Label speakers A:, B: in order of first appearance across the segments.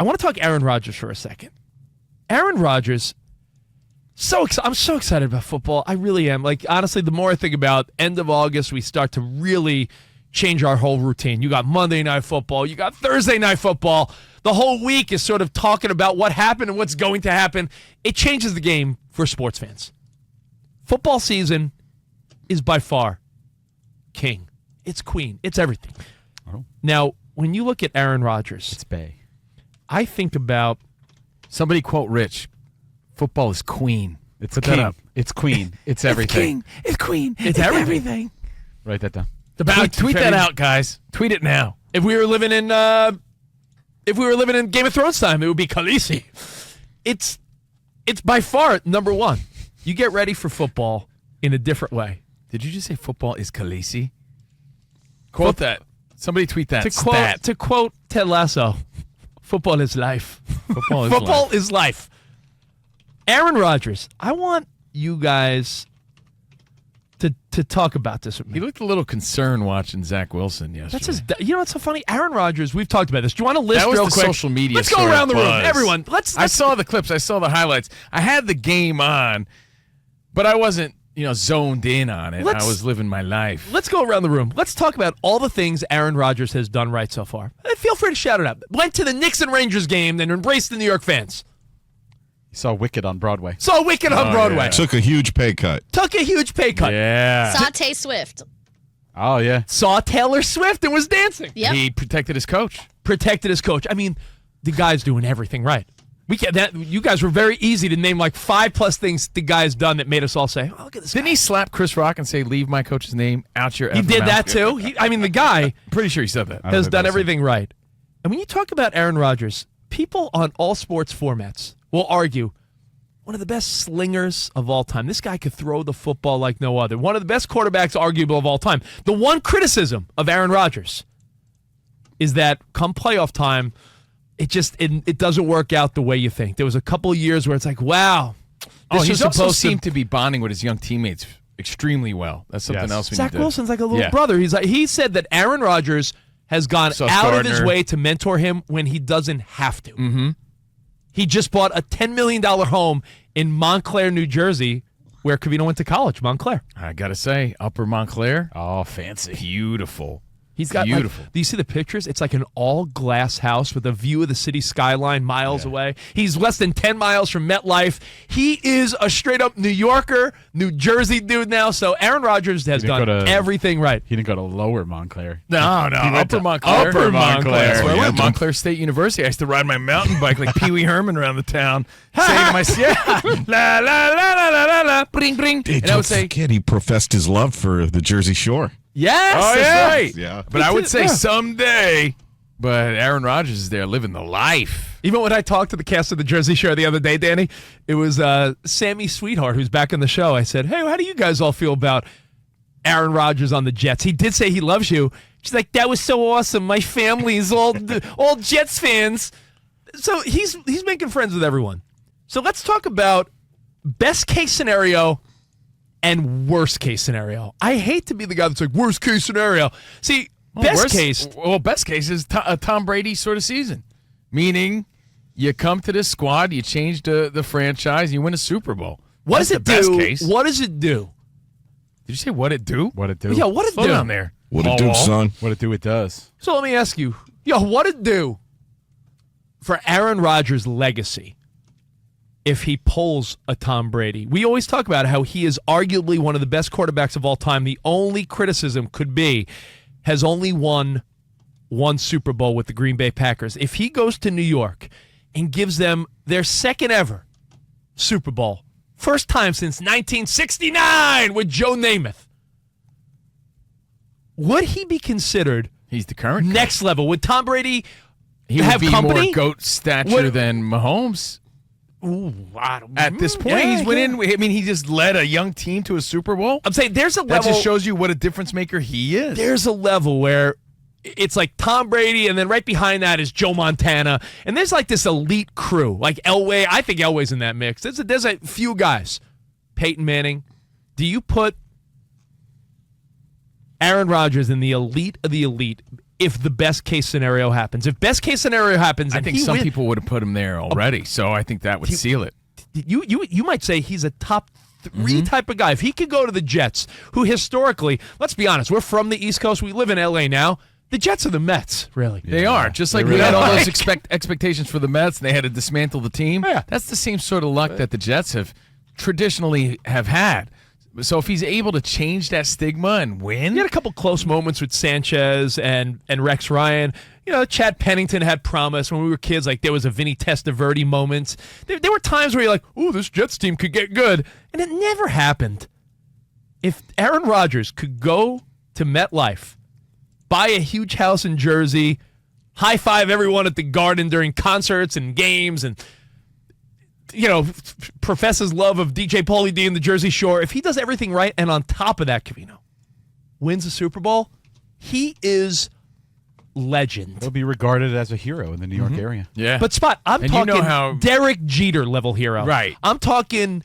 A: I want to talk Aaron Rodgers for a second. Aaron Rodgers, I'm so excited about football. I really am. Like, honestly, the more I think about end of August, we start to really change our whole routine. You got Monday Night Football. You got Thursday Night Football. The whole week is sort of talking about what happened and what's going to happen. It changes the game for sports fans. Football season is by far king. It's queen. It's everything.
B: Oh.
A: Now, when you look at Aaron Rodgers,
B: It's Bay.
A: I think about
C: Somebody quote Rich. Football is queen.
B: It's
C: Put
B: king.
C: that up.
B: It's queen. It's everything.
C: It's queen.
A: It's everything.
B: Write that down.
C: Tweet that out, guys. Tweet it now.
A: If we were living in Game of Thrones time, it would be Khaleesi. It's by far number one. You get ready for football in a different way.
C: Did you just say football is Khaleesi? Quote that. Somebody tweet that.
A: To quote Ted Lasso, football is life.
C: Football
A: is life. Aaron Rodgers, I want you guys to talk about this with me.
C: He looked a little concerned watching Zach Wilson yesterday.
A: You know what's so funny? Aaron Rodgers, we've talked about this. Do you want to list
C: That was
A: real
C: the
A: quick?
C: social media
A: Let's go
C: story
A: around the room.
C: buzz.
A: Everyone, let's
C: I saw the clips. I saw the highlights. I had the game on, but I wasn't, zoned in on it. I was living my life.
A: Let's go around the room. Let's talk about all the things Aaron Rodgers has done right so far. Feel free to shout it out. Went to the Knicks and Rangers game, then embraced the New York fans.
B: You saw Wicked on Broadway.
A: Saw Wicked on Broadway.
C: Yeah.
D: Took a huge pay cut.
C: Yeah.
E: Saw Tay Swift.
B: Oh, yeah.
A: Saw Taylor Swift and was dancing.
E: Yep.
C: He protected his coach.
A: Protected his coach. I mean, the guy's doing everything right. You guys were very easy to name like 5+ things the guy's done that made us all say, "Oh, look at this."
C: Didn't he slap Chris Rock and say, "Leave my coach's name out your"?
A: He did that too. The guy
C: Pretty sure he said that.
A: has done everything right. And when you talk about Aaron Rodgers, people on all sports formats will argue one of the best slingers of all time. This guy could throw the football like no other. One of the best quarterbacks, arguable, of all time. The one criticism of Aaron Rodgers is that come playoff time, it doesn't work out the way you think. There was a couple of years where it's like, wow.
C: He also seemed to be bonding with his young teammates extremely well. That's something else we
A: Zach
C: need to...
A: Wilson's like a little brother. He said that Aaron Rodgers has gone out of his way to mentor him when he doesn't have to.
C: Mm-hmm.
A: He just bought a $10 million home in Montclair, New Jersey, where Covino went to college, Montclair.
C: I got to say, Upper Montclair.
B: Oh, fancy.
C: Beautiful.
A: He's got
C: beautiful.
A: Do you see the pictures? It's like an all-glass house with a view of the city skyline miles away. He's less than 10 miles from MetLife. He is a straight-up New Yorker, New Jersey dude now. So Aaron Rodgers has done everything right.
B: He didn't go to Lower Montclair.
C: No, Upper Montclair.
A: Upper Montclair.
C: That's where I went.
D: Yeah.
C: Montclair State University. I used to ride my mountain bike like Pee Wee Herman around the town, saying to myself, la, la, la, la, la, la, la, bring, bring.
D: Hey,
C: And I would say,
D: kid, he professed his love for the Jersey Shore.
A: Yes,
C: oh,
A: that's
C: yeah.
A: right.
D: Yeah.
C: But I would say
A: Yeah.
C: someday, but Aaron Rodgers is there living the life.
A: Even when I talked to the cast of the Jersey Shore the other day, Danny, it was Sammy Sweetheart, who's back on the show. I said, hey, how do you guys all feel about Aaron Rodgers on the Jets? He did say he loves you. She's like, that was so awesome. My family is all Jets fans. So he's making friends with everyone. So let's talk about best case scenario and worst case scenario. I hate to be the guy that's like, worst case scenario. See, best case
C: is a Tom Brady sort of season, meaning you come to this squad, you change the franchise, you win a Super Bowl.
A: What does it do?
C: Best case.
A: What does it do?
C: Did you say what it do?
B: What it do?
A: Yeah, what it
C: Slow
A: do?
C: down there.
D: What it do, son?
B: What it do, it does.
A: So let me ask you, what it do for Aaron Rodgers' legacy if he pulls a Tom Brady? We always talk about how he is arguably one of the best quarterbacks of all time. The only criticism could be has only won one Super Bowl with the Green Bay Packers. If he goes to New York and gives them their second ever Super Bowl, first time since 1969 with Joe Namath, would he be considered
C: He's the current guy.
A: next level? Would Tom Brady
C: He
A: have
C: would be
A: company?
C: more GOAT stature than Mahomes.
A: Ooh,
C: At this point, he's winning. I mean, he just led a young team to a Super Bowl.
A: I'm saying there's a
C: That
A: level.
C: just shows you what a difference maker he is.
A: There's a level where it's like Tom Brady, and then right behind that is Joe Montana, and there's like this elite crew, like Elway. I think Elway's in that mix. There's a few guys. Peyton Manning. Do you put Aaron Rodgers in the elite of the elite? if the best case scenario happens. If best case scenario happens,
C: I
A: and
C: think
A: he
C: some
A: win-
C: people would have put him there already, so I think that would seal it.
A: you might say he's a top 3 type of guy. If he could go to the Jets, who historically, let's be honest, we're from the East Coast. We live in L.A. now. The Jets are the Mets, really.
C: They are. Just like we
A: really
C: had all
A: are.
C: those expectations for the Mets, and they had to dismantle the team.
A: Yeah.
C: That's the same sort of luck that the Jets have traditionally have had. So if he's able to change that stigma and win,
A: He had a couple close moments with Sanchez and Rex Ryan. Chad Pennington had promise when we were kids. Like, there was a Vinny Testaverde moment. There were times where you're like, "Ooh, this Jets team could get good," and it never happened. If Aaron Rodgers could go to MetLife, buy a huge house in Jersey, high five everyone at the Garden during concerts and games, and profess his love of DJ Pauly D and the Jersey Shore. If he does everything right, and on top of that, Covino wins the Super Bowl, he is legend.
B: He'll be regarded as a hero in the New York area.
C: yeah.
A: But Spot, I'm
C: And
A: talking
C: you know how-
A: Derek Jeter level hero.
C: Right.
A: I'm talking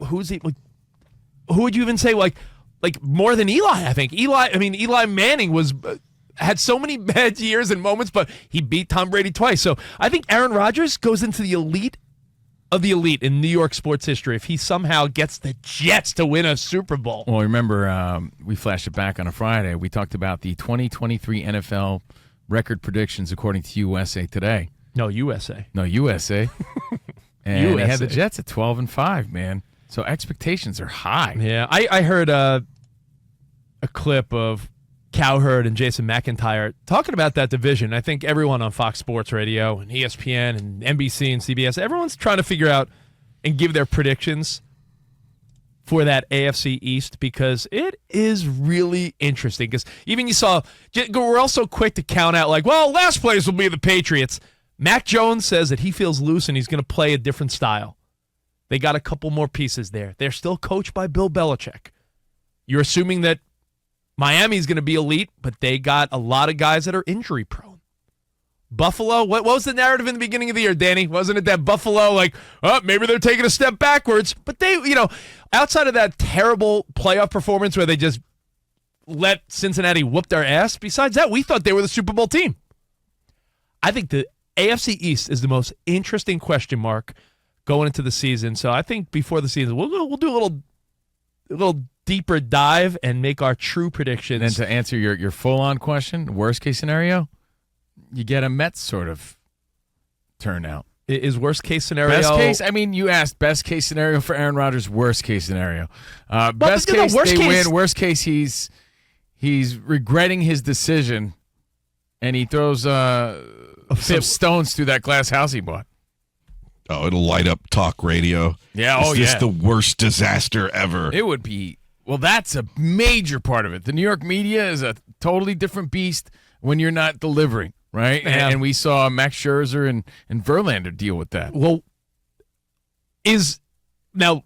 A: who's he? Who would you even say like more than Eli? I think Eli Manning was. Had so many bad years and moments, but he beat Tom Brady twice. So I think Aaron Rodgers goes into the elite of the elite in New York sports history if he somehow gets the Jets to win a Super Bowl.
C: Well, remember, we flashed it back on a Friday. We talked about the 2023 NFL record predictions according to USA Today.
A: No, USA.
C: No, USA. And they had the
A: USA.
C: Jets at 12-5, man. So expectations are high.
A: Yeah, I heard a clip of Cowherd and Jason McIntyre talking about that division. I think everyone on Fox Sports Radio and ESPN and NBC and CBS, everyone's trying to figure out and give their predictions for that AFC East because it is really interesting. Because even you saw, we're also quick to count out like, well, last place will be the Patriots. Mac Jones says that he feels loose and he's going to play a different style. They got a couple more pieces there. They're still coached by Bill Belichick. You're assuming that Miami's going to be elite, but they got a lot of guys that are injury prone. Buffalo, what was the narrative in the beginning of the year, Danny? Wasn't it that Buffalo, maybe they're taking a step backwards? But they, outside of that terrible playoff performance where they just let Cincinnati whoop their ass, besides that, we thought they were the Super Bowl team. I think the AFC East is the most interesting question mark going into the season. So I think before the season, we'll do a little deeper dive and make our true predictions.
C: And then to answer your full-on question, worst case scenario, you get a Mets sort of turnout.
A: Is worst case scenario
C: Best case, you asked best case scenario for Aaron Rodgers, worst case scenario. Best
A: but,
C: case,
A: worst
C: they
A: case-
C: win. Worst case, he's regretting his decision, and he throws some stones through that glass house he bought.
D: Oh, it'll light up talk radio.
C: Yeah,
D: Is this the worst disaster ever?
C: It would be. Well, that's a major part of it. The New York media is a totally different beast when you're not delivering, right?
A: Yeah.
C: And we saw Max Scherzer and Verlander deal with that.
A: Well, now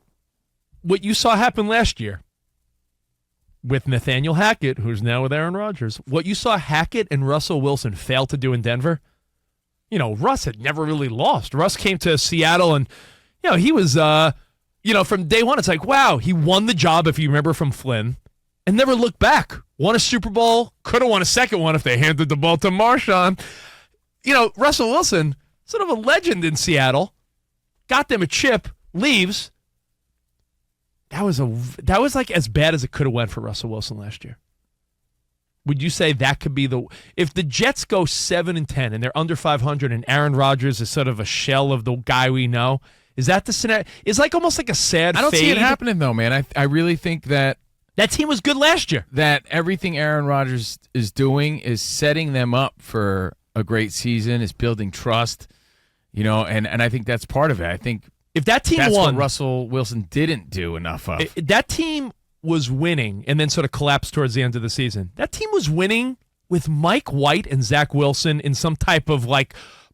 A: what you saw happen last year with Nathaniel Hackett, who's now with Aaron Rodgers, what you saw Hackett and Russell Wilson fail to do in Denver, Russ had never really lost. Russ came to Seattle and, he was, from day one, it's like, wow, he won the job, if you remember, from Flynn, and never looked back. Won a Super Bowl, could have won a second one if they handed the ball to Marshawn. Russell Wilson, sort of a legend in Seattle, got them a chip, leaves. That was like as bad as it could have went for Russell Wilson last year. Would you say that could be if the Jets go 7-10 and they're under 500 and Aaron Rodgers is sort of a shell of the guy we know? Is that the scenario? It's like almost like a sad
C: I don't
A: fade.
C: see it happening, though, man. I really think that
A: team was good last year.
C: that everything Aaron Rodgers is doing is setting them up for a great season, is building trust, and I think that's part of it. I think
A: If that team
C: that's
A: won,
C: what Russell Wilson didn't do enough of.
A: that team was winning and then sort of collapsed towards the end of the season. That team was winning with Mike White and Zach Wilson in some type of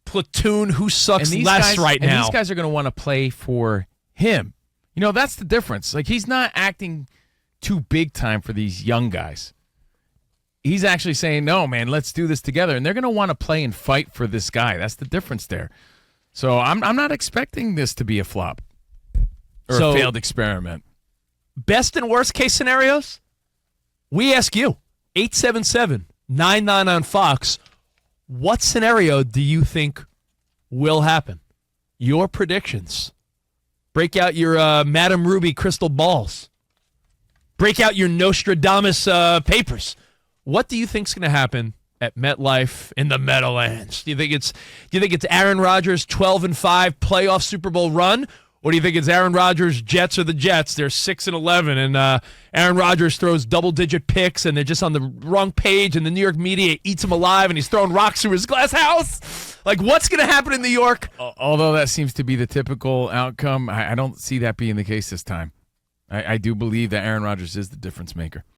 A: platoon who sucks less right now.
C: And these guys are going to want to play for him. That's the difference. He's not acting too big time for these young guys. He's actually saying, no, man, let's do this together. And they're going to want to play and fight for this guy. That's the difference there. So I'm not expecting this to be a flop or a failed experiment.
A: Best and worst case scenarios, we ask you. 877-99 on Fox. What scenario do you think will happen? Your predictions. Break out your Madame Ruby crystal balls. Break out your Nostradamus papers. What do you think's going to happen at MetLife in the Meadowlands? Do you think it's Aaron Rodgers 12-5 playoff Super Bowl run? Or do you think it's Aaron Rodgers, Jets or the Jets? They're 6-11, and Aaron Rodgers throws double-digit picks, and they're just on the wrong page, and the New York media eats him alive, and he's throwing rocks through his glass house? Like, what's going to happen in New York?
C: Although that seems to be the typical outcome, I don't see that being the case this time. I do believe that Aaron Rodgers is the difference maker.